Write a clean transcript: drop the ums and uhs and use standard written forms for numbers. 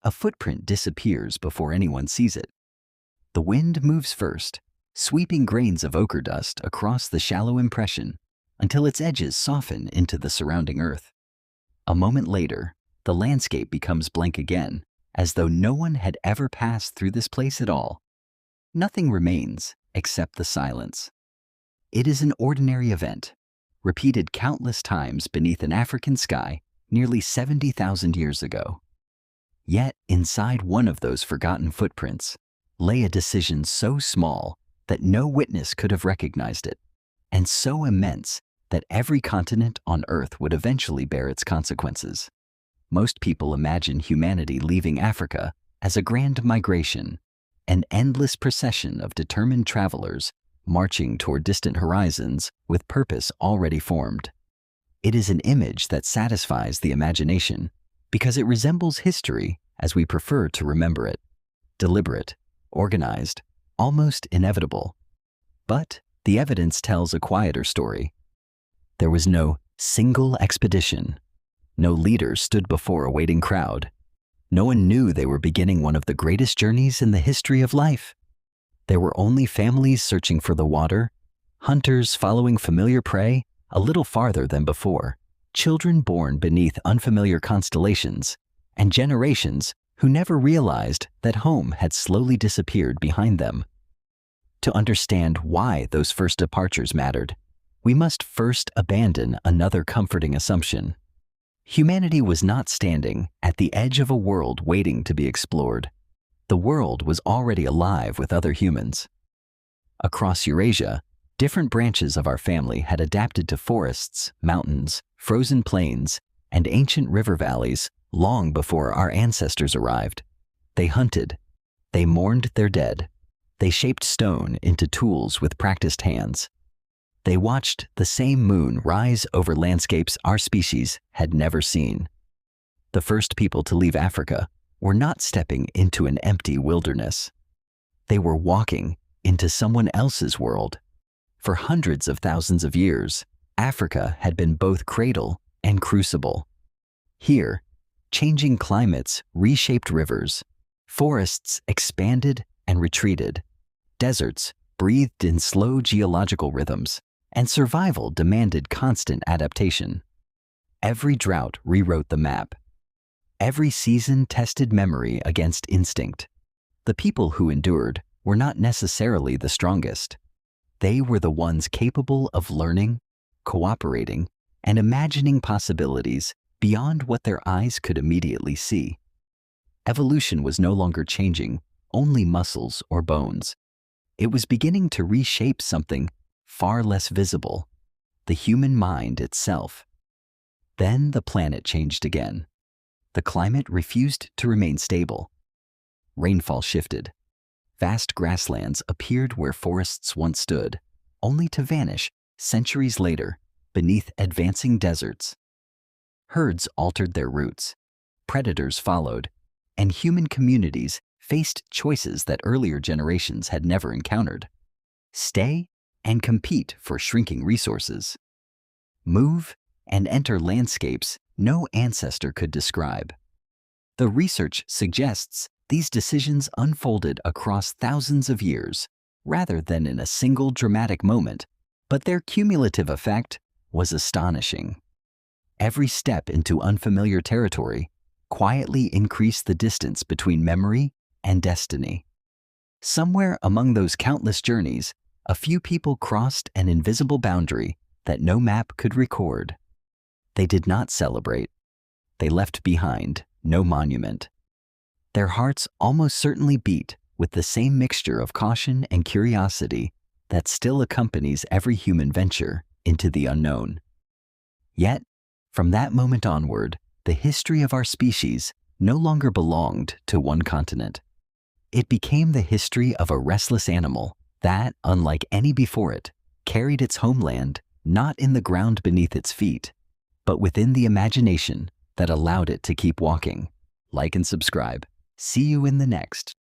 a footprint disappears before anyone sees it. The wind moves first, sweeping grains of ochre dust across the shallow impression until its edges soften into the surrounding earth. A moment later, the landscape becomes blank again, as though no one had ever passed through this place at all. Nothing remains except the silence. It is an ordinary event, repeated countless times beneath an African sky nearly 70,000 years ago. Yet, inside one of those forgotten footprints lay a decision so small that no witness could have recognized it, and so immense that every continent on Earth would eventually bear its consequences. Most people imagine humanity leaving Africa as a grand migration, an endless procession of determined travelers marching toward distant horizons with purpose already formed. It is an image that satisfies the imagination because it resembles history as we prefer to remember it: deliberate, organized, almost inevitable. But the evidence tells a quieter story. There was no single expedition. No leader stood before a waiting crowd. No one knew they were beginning one of the greatest journeys in the history of life. There were only families searching for the water, hunters following familiar prey a little farther than before, children born beneath unfamiliar constellations, and generations who never realized that home had slowly disappeared behind them. To understand why those first departures mattered, we must first abandon another comforting assumption. Humanity was not standing at the edge of a world waiting to be explored. The world was already alive with other humans. Across Eurasia, different branches of our family had adapted to forests, mountains, frozen plains, and ancient river valleys long before our ancestors arrived. They hunted. They mourned their dead. They shaped stone into tools with practiced hands. They watched the same moon rise over landscapes our species had never seen. The first people to leave Africa were not stepping into an empty wilderness. They were walking into someone else's world. For hundreds of thousands of years, Africa had been both cradle and crucible. Here, changing climates reshaped rivers, forests expanded and retreated, deserts breathed in slow geological rhythms, and survival demanded constant adaptation. Every drought rewrote the map. Every season tested memory against instinct. The people who endured were not necessarily the strongest. They were the ones capable of learning, cooperating, and imagining possibilities beyond what their eyes could immediately see. Evolution was no longer changing only muscles or bones. It was beginning to reshape something far less visible: the human mind itself. Then the planet changed again. The climate refused to remain stable. Rainfall shifted. Vast grasslands appeared where forests once stood, only to vanish centuries later beneath advancing deserts. Herds altered their routes. Predators followed, and human communities faced choices that earlier generations had never encountered: stay and compete for shrinking resources, move and enter landscapes no ancestor could describe. The research suggests these decisions unfolded across thousands of years rather than in a single dramatic moment, but their cumulative effect was astonishing. Every step into unfamiliar territory quietly increased the distance between memory and destiny. Somewhere among those countless journeys, a few people crossed an invisible boundary that no map could record. They did not celebrate. They left behind no monument. Their hearts almost certainly beat with the same mixture of caution and curiosity that still accompanies every human venture into the unknown. Yet, from that moment onward, the history of our species no longer belonged to one continent. It became the history of a restless animal that, unlike any before it, carried its homeland not in the ground beneath its feet, but within the imagination that allowed it to keep walking. Like and subscribe. See you in the next.